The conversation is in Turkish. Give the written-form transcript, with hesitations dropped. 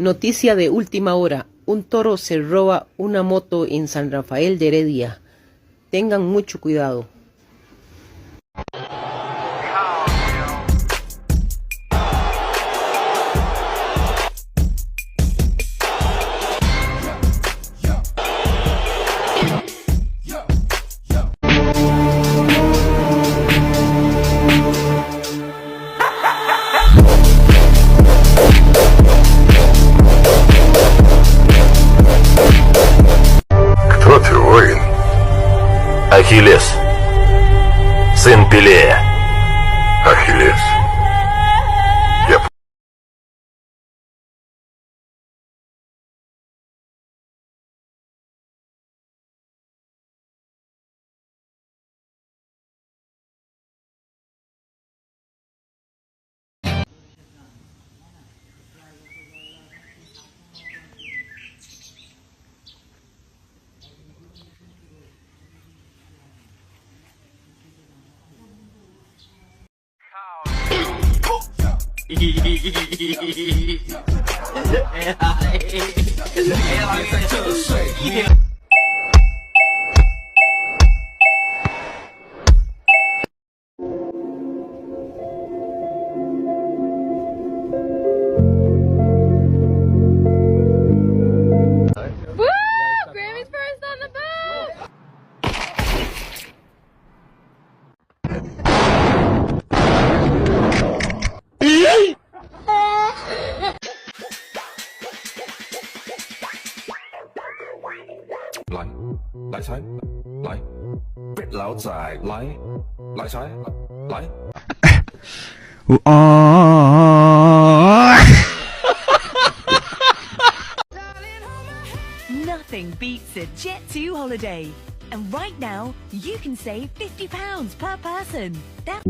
Noticia de última hora. Un toro se roba una moto en San Rafael de Heredia. Tengan mucho cuidado. Ахиллес, сын Пелея. Ахиллес. Я... Lại trái, lại Vết lão dài, lại trái, lại Nothing beats a Jet2 holiday. And right now, you can save £50 per person. That's